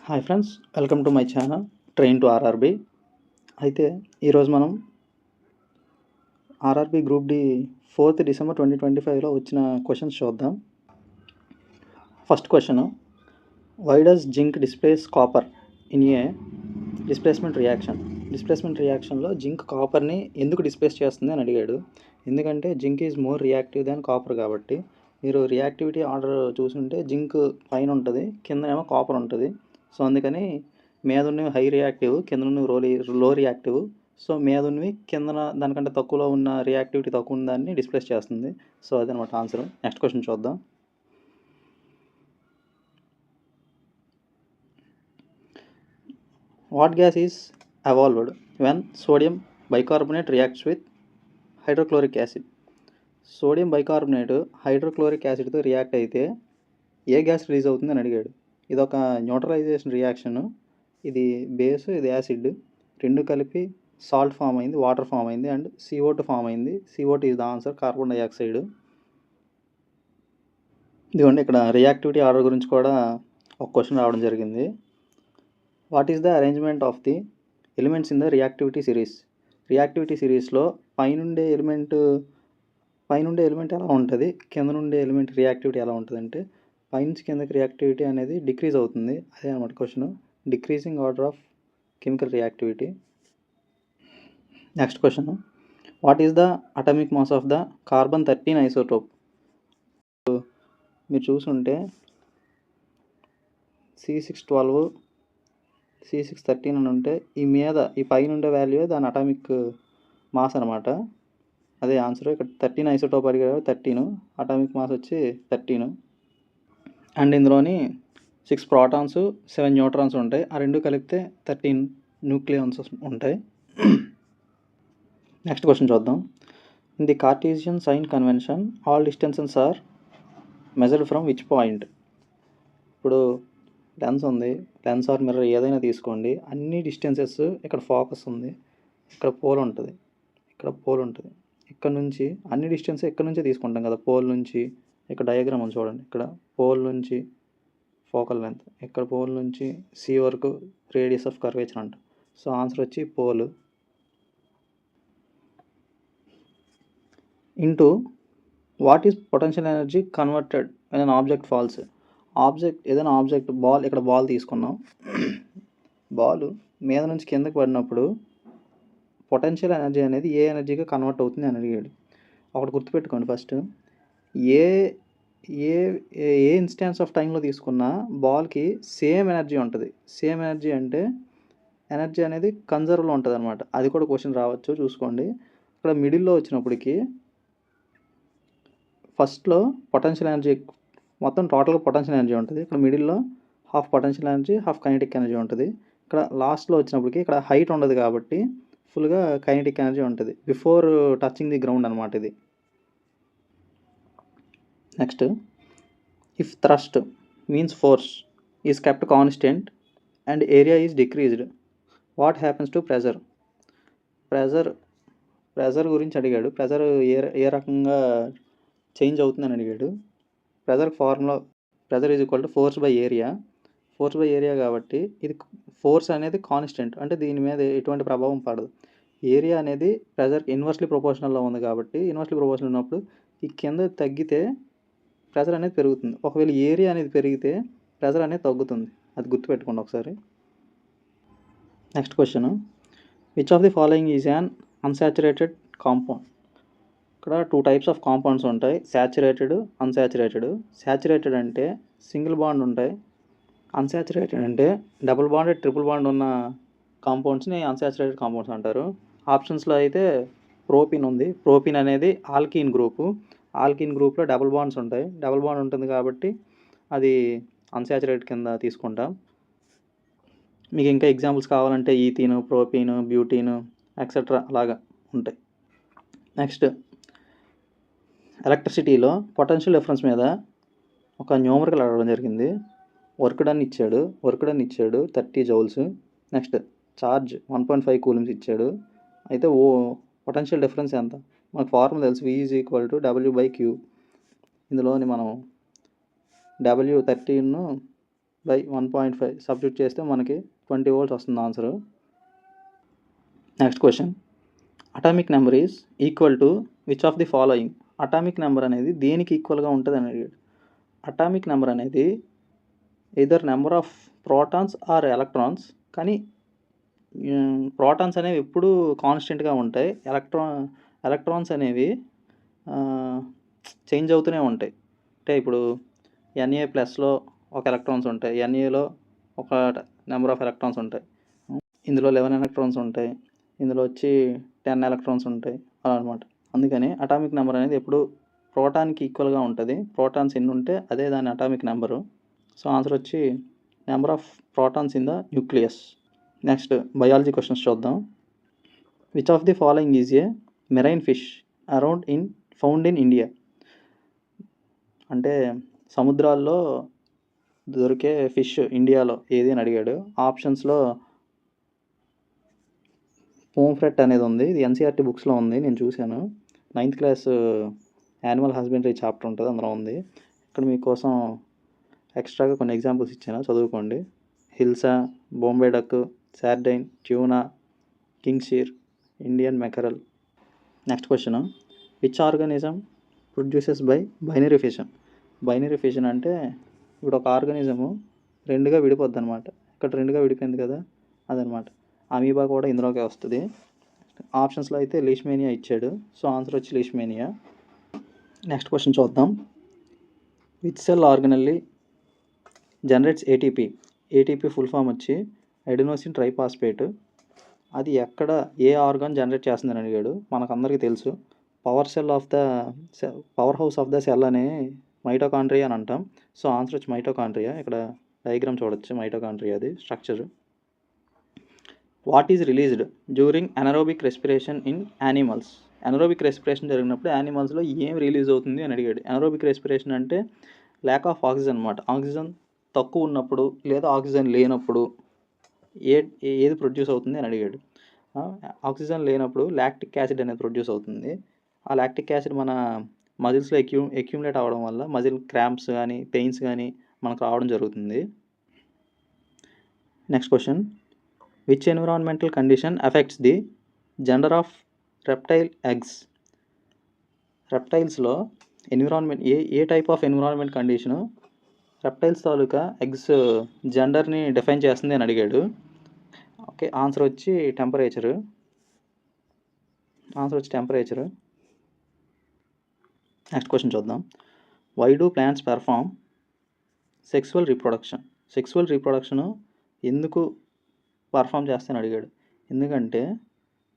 Hi friends, welcome to my channel train to RRB. అయితే ఈరోజు మనం RRB group D 4th December 2025లో వచ్చిన క్వశ్చన్స్ చూద్దాం. First question, why does zinc displace copper in a displacement reaction? Displacement రియాక్షన్లో zinc కాపర్ని ఎందుకు displace చేస్తుంది అని అడిగాడు. ఎందుకంటే zinc is more reactive than copper కాబట్టి. మీరు రియాక్టివిటీ ఆర్డర్ చూసుంటే జింక్ పైన ఉంటుంది, కిందనేమో కాపర్ ఉంటుంది. సో అందుకని మీద ఉన్నవి హై రియాక్టివ్, కింద ఉన్నవి లో రియాక్టివ్. సో మీద ఉన్నవి కింద దానికంటే తక్కువలో ఉన్న రియాక్టివిటీ తక్కువ ఉన్న దాన్ని డిస్ప్లేస్ చేస్తుంది. సో అదనమాట ఆన్సర్. నెక్స్ట్ క్వశ్చన్ చూద్దాం. What gas is evolved when sodium bicarbonate reacts with hydrochloric acid? Sodium bicarbonate hydrochloric యాసిడ్తో రియాక్ట్ అయితే ఏ గ్యాస్ రిలీజ్ అవుతుంది అని అడిగాడు. ఇది ఒక న్యూట్రలైజేషన్ రియాక్షన్. ఇది బేస్, ఇది యాసిడ్, రెండు కలిపి సాల్ట్ ఫామ్ అయింది, వాటర్ ఫామ్ అయింది అండ్ CO2 ఫామ్ అయింది. CO2 is the answer, carbon dioxide. ఇదిగోండి ఇక్కడ రియాక్టివిటీ ఆర్డర్ గురించి కూడా ఒక క్వశ్చన్ రావడం జరిగింది. What is the arrangement of the elements in the reactivity series? Reactivity సిరీస్లో పైనుండే ఎలిమెంట్ ఎలా ఉంటుంది, కింద నుండే ఎలిమెంట్ రియాక్టివిటీ ఎలా ఉంటుంది అంటే పైనుంచి కిందకి రియాక్టివిటీ అనేది డిక్రీజ్ అవుతుంది. అదే అనమాట question, decreasing order of chemical reactivity. Next question, what is the atomic mass of the carbon thirteen isotope? మీరు చూసుంటే C612 C613 అని ఉంటే ఈ పైన ఉండే వాల్యూ దాని అటామిక్ మాస్ అనమాట. అదే ఆన్సర్. ఇక్కడ 13 ఐసోటోప్ అడిగారు, 13, అటామిక్ మాస్ వచ్చి 13. అండ్ ఇందులోని 6 ప్రోటాన్స్ 7 న్యూట్రాన్స్ ఉంటాయి. ఆ రెండు కలిపితే 13 న్యూక్లియాన్స్ ఉంటాయి. నెక్స్ట్ క్వశ్చన్ చూద్దాం. In the Cartesian sign convention all distances are measured from which point? ఇప్పుడు లెన్స్ ఉంది, లెన్స్ ఆర్ మిర్రర్ ఏదైనా తీసుకోండి, అన్ని డిస్టెన్సెస్ ఇక్కడ ఫోకస్ ఉంది, ఇక్కడ పోల్ ఉంటుంది, ఇక్కడ పోల్ ఉంటుంది. ఇక్కడ నుంచి అన్ని డిస్టెన్స్ ఇక్కడ నుంచే తీసుకుంటాం కదా, పోల్ నుంచి. ఇక్కడ డయాగ్రామ్ ఉంది చూడండి, ఇక్కడ పోల్ నుంచి ఫోకల్ లెంత్, ఇక్కడ పోల్ నుంచి C వరకు రేడియస్ ఆఫ్ కర్వేచర్ అంట. సో ఆన్సర్ వచ్చి pole. Into what is potential energy converted when an object falls? ఏదైనా ఆబ్జెక్ట్, ఇక్కడ బాల్ తీసుకున్నాం, బాల్ మీద నుంచి కిందకి పడినప్పుడు పొటెన్షియల్ ఎనర్జీ అనేది ఏ ఎనర్జీగా కన్వర్ట్ అవుతుంది అని అడిగాడు. ఒకటి గుర్తుపెట్టుకోండి, ఫస్ట్ ఏ ఇన్స్టాన్స్ ఆఫ్ టైంలో తీసుకున్నా బాల్కి సేమ్ ఎనర్జీ ఉంటుంది. సేమ్ ఎనర్జీ అంటే ఎనర్జీ అనేది కన్జర్వ్లో ఉంటుంది అనమాట. అది కూడా క్వశ్చన్ రావచ్చు, చూసుకోండి. ఇక్కడ మిడిల్లో వచ్చినప్పటికి ఫస్ట్లో పొటెన్షియల్ ఎనర్జీ, మొత్తం టోటల్గా పొటెన్షియల్ ఎనర్జీ ఉంటుంది. ఇక్కడ మిడిల్లో half potential energy, half kinetic energy ఉంటుంది. ఇక్కడ లాస్ట్లో వచ్చినప్పటికి ఇక్కడ హైట్ ఉండదు కాబట్టి ఫుల్గా కైనెటిక్ ఎనర్జీ ఉంటుంది, బిఫోర్ టచింగ్ ది గ్రౌండ్ అనమాట ఇది. Next, if thrust means force is kept constant and area is decreased, what happens to pressure? Pressure గురించి అడిగాడు. ప్రెజర్ ఏ రకంగా చేంజ్ అవుతుందని అడిగాడు. Pressure is equal to force by area కాబట్టి ఇది ఫోర్స్ అనేది కాన్స్టెంట్, అంటే దీని మీద ఎటువంటి ప్రభావం పడదు. ఏరియా అనేది ప్రెజర్కి ఇన్వర్స్లీ ప్రొపోర్షనల్లో ఉంది కాబట్టి ఇన్వర్స్లీ ప్రొపోర్షనల్ ఉన్నప్పుడు ఈ కింద తగ్గితే ప్రెజర్ అనేది పెరుగుతుంది. ఒకవేళ ఏరియా అనేది పెరిగితే ప్రెజర్ అనేది తగ్గుతుంది. అది గుర్తుపెట్టుకోండి ఒకసారి. Next question, which of the following is an unsaturated compound? ఇక్కడ 2 టైప్స్ ఆఫ్ కాంపౌండ్స్ ఉంటాయి, శాచురేటెడ్, అన్సాచురేటెడ్. శాచురేటెడ్ అంటే సింగిల్ బాండ్ ఉంటాయి, అన్సాచురేటెడ్ అంటే డబుల్ బాండ్, ట్రిపుల్ బాండ్ ఉన్న కాంపౌండ్స్ని అన్సాచురేటెడ్ కాంపౌండ్స్ అంటారు. ఆప్షన్స్లో అయితే ప్రోపిన్ ఉంది. ప్రోపిన్ అనేది ఆల్కీన్ గ్రూప్లో డబుల్ బాండ్స్ ఉంటాయి. డబుల్ బాండ్ ఉంటుంది కాబట్టి అది అన్సాచురేటెడ్ కింద తీసుకుంటాం. మీకు ఇంకా ఎగ్జాంపుల్స్ కావాలంటే ఈథీన్, ప్రోపీన్, బ్యూటీన్ ఎక్సెట్రా అలాగా ఉంటాయి. నెక్స్ట్, ఎలక్ట్రిసిటీలో పొటెన్షియల్ డిఫరెన్స్ మీద ఒక న్యూమరికల్ అడగడం జరిగింది. వర్క్ డన్ ఇచ్చాడు 30 జౌల్స్. నెక్స్ట్, ఛార్జ్ 1.5 కూలమ్స్ ఇచ్చాడు. అయితే పొటెన్షియల్ డిఫరెన్స్ ఎంత? మనకు ఫార్ములా తెలుసు, V is equal to W/Q. ఇందులోని మనం W13 బై 1.5 సబ్స్టిట్యూట్ చేస్తే మనకి 20 volts వస్తుంది answer. Next question, atomic number is equal to which of the following. Atomic number అనేది దేనికి ఈక్వల్గా ఉంటుంది అని అడిగాడు. అటామిక్ నెంబర్ అనేది either number of protons or electrons, కానీ ప్రోటాన్స్ అనేవి ఎప్పుడూ కాన్స్టెంట్గా ఉంటాయి. ఎలక్ట్రాన్స్ అనేవి చేంజ్ అవుతూనే ఉంటాయి. అంటే ఇప్పుడు Na+లో ఒక ఎలక్ట్రాన్స్ ఉంటాయి, Naలో ఒక నెంబర్ ఆఫ్ ఎలక్ట్రాన్స్ ఉంటాయి, ఇందులో 11 ఎలక్ట్రాన్స్ ఉంటాయి, ఇందులో వచ్చి 10 ఎలక్ట్రాన్స్ ఉంటాయి, అలా అనమాట. అందుకని అటామిక్ నెంబర్ అనేది ఎప్పుడు ప్రోటాన్కి ఈక్వల్గా ఉంటుంది. ప్రోటాన్స్ ఎన్ని ఉంటే అదే దాని అటామిక్ నెంబరు. సో ఆన్సర్ వచ్చి number of protons in the nucleus. Next biology questions చూద్దాం. Which of the following is a marine fish found in India. అంటే సముద్రాల్లో దొరికే ఫిష్ ఇండియాలో ఏది అని అడిగాడు. ఆప్షన్స్లో పోంఫ్రెట్ అనేది ఉంది. ఇది ఎన్సీఆర్టీ బుక్స్లో ఉంది, నేను చూశాను. 9th class animal husbandry chapter ఉంటుంది, అందులో ఉంది. ఇక్కడ మీకోసం ఎక్స్ట్రాగా కొన్ని ఎగ్జాంపుల్స్ ఇచ్చాను, చదువుకోండి. Hilsa, Bombay duck, sardine, tuna, kingseer, Indian mackerel. Next question, which organism produces by binary fission. Binary fission అంటే ఇప్పుడు ఒక ఆర్గానిజము రెండుగా విడిపోద్ది అనమాట. ఇక్కడ రెండుగా విడిపోయింది కదా, అదనమాట. అమీబా కూడా ఇందులోకే వస్తుంది. ఆప్షన్స్లో అయితే లీష్మేనియా ఇచ్చాడు, సో ఆన్సర్ వచ్చి లీష్మేనియా. నెక్స్ట్ క్వశ్చన్ చూద్దాం. Which cell organelle generates ATP. ATP full form వచ్చి అడెనోసిన్ ట్రైఫాస్ఫేట్. అది ఎక్కడ ఏ ఆర్గాన్ జనరేట్ చేస్తుందని అడిగాడు. మనకందరికీ తెలుసు, powerhouse of the cell అనే మైటోకాండ్రియా అని అంటాం. సో ఆన్సర్ వచ్చి మైటోకాండ్రియా. ఇక్కడ డయాగ్రామ్ చూడొచ్చు, మైటోకాండ్రియాది structure. What is released during anaerobic respiration in animals. Anaerobic respiration జరిగినప్పుడు యానిమల్స్లో ఏం రిలీజ్ అవుతుంది అని అడిగాడు. అనరోబిక్ రెస్పిరేషన్ అంటే ల్యాక్ ఆఫ్ ఆక్సిజన్ అనమాట. ఆక్సిజన్ తక్కువ ఉన్నప్పుడు లేదా ఆక్సిజన్ లేనప్పుడు ఏది ప్రొడ్యూస్ అవుతుంది అని అడిగాడు. ఆక్సిజన్ లేనప్పుడు లాక్టిక్ యాసిడ్ అనేది ప్రొడ్యూస్ అవుతుంది. ఆ లాక్టిక్ యాసిడ్ మన మజిల్స్లో అక్యూములేట్ అవ్వడం వల్ల మజిల్ క్రాంప్స్ కానీ పెయిన్స్ కానీ మనకు రావడం జరుగుతుంది. Next question, which environmental condition affects the gender of reptile eggs. రెప్టైల్స్లో ఎన్విరాన్మెంట్ ఏ type of environment condition reptiles తాలూకా ఎగ్స్ జెండర్ని డిఫైన్ చేస్తుంది అని అడిగాడు. ఓకే, ఆన్సర్ వచ్చి టెంపరేచరు. నెక్స్ట్ క్వశ్చన్ చూద్దాం. Why do plants perform sexual reproduction. Sexual reproduction ఎందుకు పర్ఫామ్ చేస్తానని అడిగాడు. ఎందుకంటే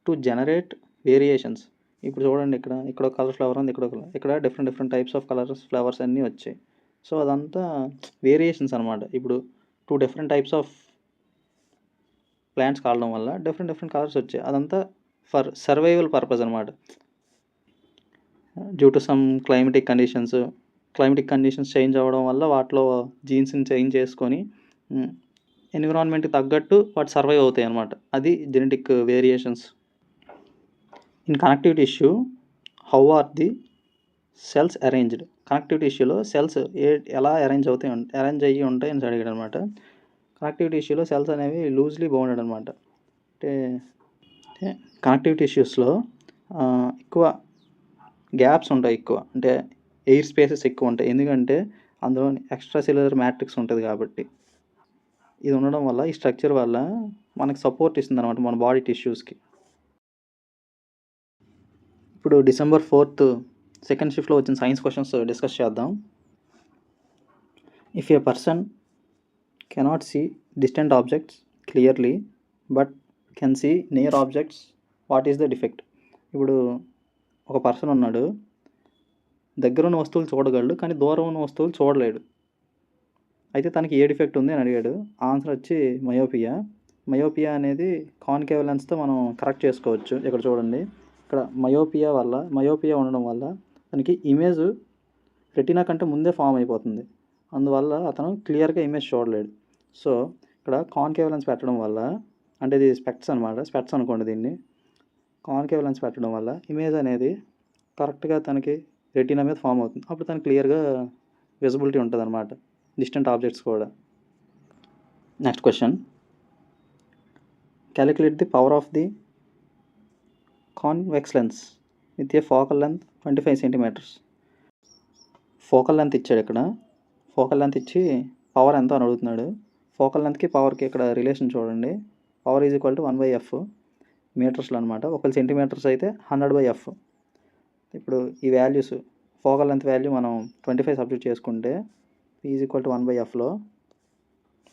టు జనరేట్ వేరియేషన్స్. ఇప్పుడు చూడండి, ఇక్కడ ఒక కలర్ ఫ్లవర్ ఉంది, ఇక్కడ different types of colours flowers అన్నీ వచ్చాయి. సో అదంతా వేరియేషన్స్ అనమాట. ఇప్పుడు 2 డిఫరెంట్ టైప్స్ ఆఫ్ ప్లాంట్స్ కావడం వల్ల డిఫరెంట్ కలర్స్ వచ్చాయి. అదంతా ఫర్ సర్వైవల్ పర్పస్ అనమాట. Due to some climatic conditions change అవ్వడం వల్ల వాటిలో జీన్స్ని చేంజ్ చేసుకొని ఎన్విరాన్మెంట్కి తగ్గట్టు వాటి సర్వైవ్ అవుతాయి అన్నమాట. అది genetic variations. In connective tissue how are the cells arranged. Connective టిష్యూలో సెల్స్ ఎలా అరేంజ్ అయ్యి ఉంటాయి అని అడిగాడు అనమాట. కనెక్టివ్ టిష్యూలో సెల్స్ అనేవి లూజ్లీ బౌండెడ్ అనమాట. అంటే కనెక్టివ్ టిష్యూస్లో ఎక్కువ గ్యాప్స్ ఉంటాయి, అంటే ఎయిర్ స్పేసెస్ ఎక్కువ ఉంటాయి. ఎందుకంటే అందులో ఎక్స్ట్రా సెల్యులర్ మ్యాట్రిక్స్ ఉంటుంది కాబట్టి. ఇది ఉండడం వల్ల, ఈ స్ట్రక్చర్ వల్ల మనకు సపోర్ట్ ఇస్తుంది అనమాట మన బాడీ టిష్యూస్కి. ఇప్పుడు December 4th సెకండ్ షిఫ్ట్లో వచ్చిన సైన్స్ క్వశ్చన్స్ డిస్కస్ చేద్దాం. If a person cannot see distant objects clearly but can see near objects, what is the defect. ఇప్పుడు ఒక పర్సన్ ఉన్నాడు, దగ్గర ఉన్న వస్తువులు చూడగలడు కానీ దూరం ఉన్న వస్తువులు చూడలేడు. అయితే తనకి ఏ డిఫెక్ట్ ఉంది అని అడిగాడు. ఆన్సర్ వచ్చి మయోపియా అనేది కాన్కేవ్ లెన్స్తో మనం కరెక్ట్ చేసుకోవచ్చు. ఇక్కడ చూడండి, ఇక్కడ మయోపియా ఉండడం వల్ల తనకి ఇమేజ్ రెటీనా కంటే ముందే ఫామ్ అయిపోతుంది. అందువల్ల అతను క్లియర్గా ఇమేజ్ చూడలేడు. సో ఇక్కడ కాన్కేవ్ లెన్స్ పెట్టడం వల్ల, అంటే ఇది స్పెక్ట్స్ అనమాట, స్పెక్ట్స్ అనుకోండి దీన్ని. కాన్కేవ్ లెన్స్ పెట్టడం వల్ల ఇమేజ్ అనేది కరెక్ట్గా తనకి రెటీనా మీద ఫామ్ అవుతుంది. అప్పుడు తనకి క్లియర్గా విజిబిలిటీ ఉంటుంది అనమాట, డిస్టెంట్ ఆబ్జెక్ట్స్ కూడా. Next question, calculate the power of the convex lens with a focal length 25 centimetres. Focal length ఇచ్చాడు ఇక్కడ, ఫోకల్ లెంత్ ఇచ్చి పవర్ ఎంత అని అడుగుతున్నాడు. ఫోకల్ లెంత్కి పవర్కి ఇక్కడ రిలేషన్ చూడండి. Power is equal to 1/f మీటర్స్లో అనమాట. 1 సెంటీమీటర్స్ అయితే 100/f. ఇప్పుడు ఈ వాల్యూస్ ఫోకల్ లెంత్ వాల్యూ మనం 25 సబ్స్టిట్యూట్ చేసుకుంటే ఈజ్ ఈక్వల్ టు 1/fలో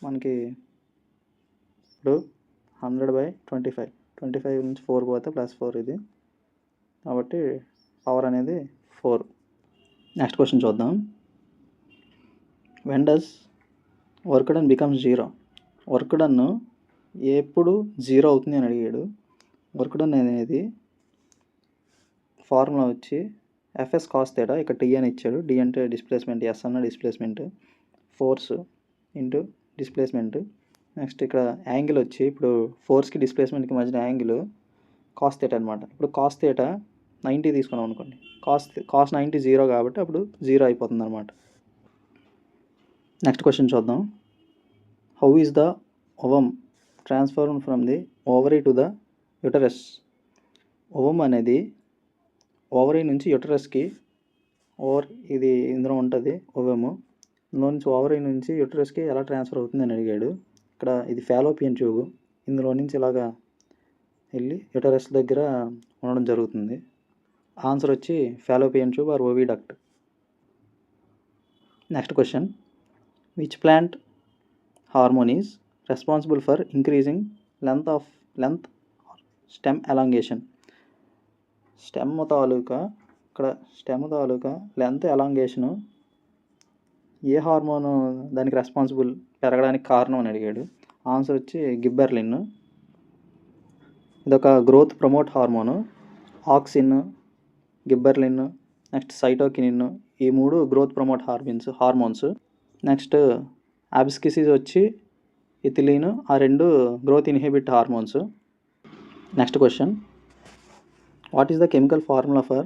మనకి ఇప్పుడు 100/25, 25 నుంచి 4 పోతే +4 ఇది, కాబట్టి పవర్ అనేది 4. నెక్స్ట్ క్వశ్చన్ చూద్దాం. When does work done becomes 0? Work done ఎప్పుడు 0 అవుతుంది అని అడిగాడు. వర్క్ డన్ అనేది ఫార్ములా వచ్చి ఎఫ్ఎస్ కాస్ థీటా, ఇక్కడ టీ అని ఇచ్చాడు. డి అంటే డిస్ప్లేస్మెంట్, ఎస్ అన్న displacement, force into displacement. Next ఇక్కడ యాంగిల్ వచ్చి ఇప్పుడు ఫోర్స్కి డిస్ప్లేస్మెంట్కి మధ్యన యాంగిల్ కాస్ థీటా అనమాట. ఇప్పుడు కాస్ థీటా 90 తీసుకున్నాం అనుకోండి, కాస్ 90 0 కాబట్టి అప్పుడు 0 అయిపోతుంది అనమాట. నెక్స్ట్ క్వశ్చన్ చూద్దాం. How is the ovum transform from the ovary to the uterus? Ovum అనేది ఓవరీ నుంచి యుటరస్కి, ఇది ఇందులో ఉంటుంది ఓవము, ఇందులో నుంచి ఓవరీ నుంచి యుటరస్కి ఎలా ట్రాన్స్ఫర్ అవుతుంది అని అడిగాడు. ఇక్కడ ఇది ఫాలోపియన్ ట్యూబ్, ఇందులో నుంచి ఇలాగా వెళ్ళి యుటరస్ దగ్గర ఉండడం జరుగుతుంది. ఆన్సర్ వచ్చి fallopian tube or oviduct. Next question, which plant hormone is responsible for increasing length stem elongation? Stem తాలూకా లెంత్ ఎలాంగేషను ఏ హార్మోను దానికి రెస్పాన్సిబుల్ పెరగడానికి కారణం అని అడిగాడు. ఆన్సర్ వచ్చి గిబ్బెర్లిన్. ఇదొక growth promote hormone. Auxin, gibberellin, next cytokinin, ఈ 3 growth promote hormones. Next abscisic వచ్చి ఇథిలీన్, ఆ 2 growth inhibit hormones. Next question, what is the chemical formula for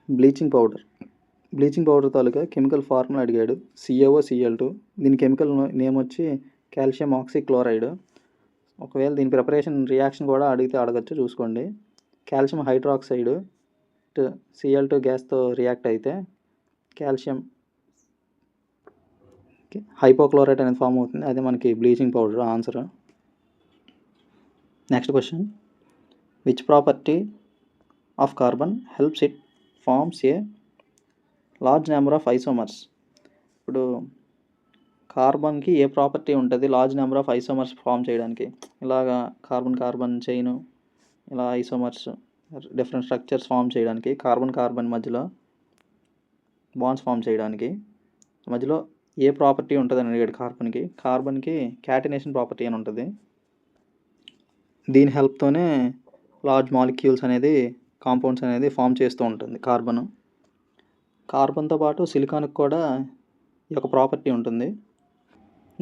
bleaching powder? Bleaching powder taluka chemical formula అడిగాడు. CaOCl2. దీని chemical name వచ్చి calcium oxychloride. ఒకవేళ దీని preparation reaction కూడా అడగచ్చు, చూసుకోండి. కాల్షియం హైడ్రాక్సైడ్ Cl2 గ్యాస్తో రియాక్ట్ అయితే కాల్షియం హైపోక్లోరైట్ అనేది ఫామ్ అవుతుంది, అదే మనకి bleaching powder answer. Next question, which property of carbon helps it forms a large number of isomers? ఇప్పుడు కార్బన్కి ఏ ప్రాపర్టీ ఉంటుంది large number of isomers form చేయడానికి? ఇలాగా కార్బన్ చైన్, ఇలా ఐసోమర్స్ డిఫరెంట్ స్ట్రక్చర్స్ ఫామ్ చేయడానికి, కార్బన్ మధ్యలో బాండ్స్ ఫామ్ చేయడానికి మధ్యలో ఏ ప్రాపర్టీ ఉంటుంది అని అడిగాడు. కార్బన్కి క్యాటినేషన్ ప్రాపర్టీ అని ఉంటుంది. దీని హెల్ప్తోనే లార్జ్ మాలిక్యూల్స్ అనేది, కాంపౌండ్స్ అనేది ఫామ్ చేస్తూ ఉంటుంది కార్బన్తో పాటు సిలికాన్కి కూడా ఈ యొక్క ప్రాపర్టీ ఉంటుంది.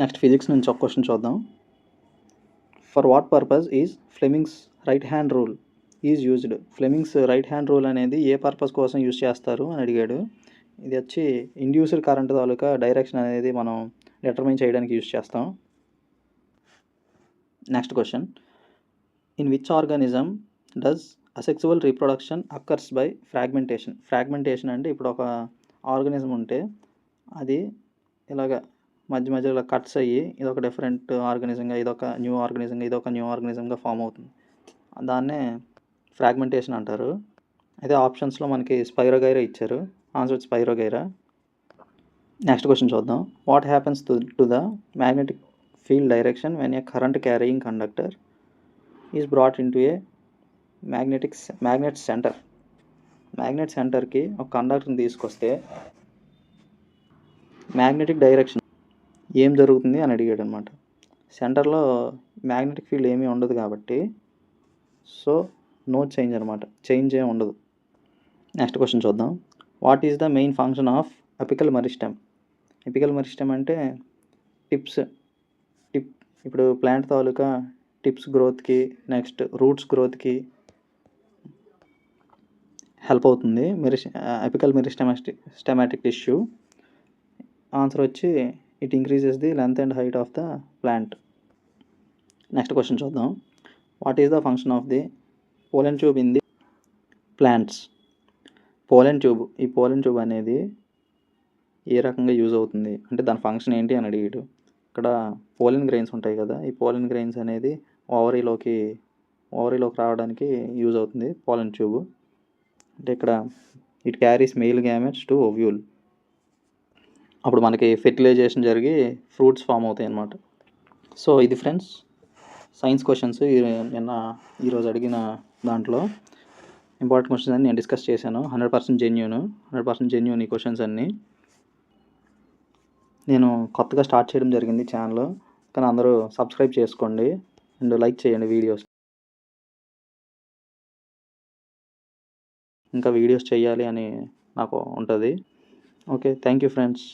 నెక్స్ట్ ఫిజిక్స్ నుంచి ఒక క్వశ్చన్ చూద్దాం. For what purpose is Fleming's right hand rule is used? Fleming's right hand rule అనేది ఏ పర్పస్ కోసం యూజ్ చేస్తారు అని అడిగాడు. ఇది వచ్చి ఇండ్యూస్డ్ కరెంట్ తాలూకా డైరెక్షన్ అనేది మనం డిటర్మైన్ చేయడానికి యూజ్ చేస్తాం. Next question, in which organism does asexual reproduction occurs by fragmentation? Fragmentation అంటే ఇప్పుడు ఒక ఆర్గానిజం ఉంటే అది ఇలాగ మధ్యలో ఇలా కట్స్ అయ్యి ఇదొక డిఫరెంట్ ఆర్గానిజంగా, ఇదొక న్యూ ఆర్గానిజంగా ఫామ్ అవుతుంది. దాన్నే ఫ్రాగ్మెంటేషన్ అంటారు. అయితే ఆప్షన్స్లో మనకి స్పైరోగైరా ఇచ్చారు, ఆన్సర్ స్పైరోగైరా. నెక్స్ట్ క్వశ్చన్ చూద్దాం. What happens to the magnetic field direction when a current carrying conductor is brought into a magnet centre? Magnet సెంటర్కి ఒక కండక్టర్ని తీసుకొస్తే మ్యాగ్నెటిక్ డైరెక్షన్ ఏం జరుగుతుంది అని అడిగాడు అనమాట. సెంటర్లో మ్యాగ్నెటిక్ ఫీల్డ్ ఏమీ ఉండదు కాబట్టి సో నో చేంజ్ అనమాట, చేంజ్ ఏమి ఉండదు. నెక్స్ట్ క్వశ్చన్ చూద్దాం. What is the main function of apical meristem? Apical meristem అంటే టిప్ ఇప్పుడు ప్లాంట్ తాలూకా టిప్స్ గ్రోత్కి, నెక్స్ట్ రూట్స్ గ్రోత్కి హెల్ప్ అవుతుంది ఎపికల్ మెరిస్టెమాటిక్ టిష్యూ. ఆన్సర్ వచ్చి it increases the length and height of the plant. Next question చూద్దాం. What is the function of the pollen tube in the plants? Pollen tube అనేది ఏ రకంగా use అవుతుంది అంటే దాని ఫంక్షన్ ఏంటి అని అడిగాడు. ఇక్కడ పోలెన్ గ్రెయిన్స్ ఉంటాయి కదా, ఈ పోలెన్ గ్రెయిన్స్ అనేది ఓవరీలోకి రావడానికి యూజ్ అవుతుంది పోలెన్ ట్యూబ్. అంటే ఇక్కడ it carries mail gametes to ovule. అప్పుడు మనకి ఫెర్టిలైజేషన్ జరిగి ఫ్రూట్స్ ఫామ్ అవుతాయి అన్నమాట. సో ఇది ఫ్రెండ్స్ సైన్స్ క్వశ్చన్స్ ఈరోజు అడిగిన దాంట్లో ఇంపార్టెంట్ క్వశ్చన్స్ అన్ని నేను డిస్కస్ చేశాను. 100% జెన్యూన్ ఈ క్వశ్చన్స్ అన్నీ. నేను కొత్తగా స్టార్ట్ చేయడం జరిగింది ఛానల్, కానీ అందరూ సబ్స్క్రైబ్ చేసుకోండి అండ్ లైక్ చేయండి వీడియోస్. ఇంకా వీడియోస్ చేయాలి అని నాకు ఉంటుంది. Okay, thank you friends.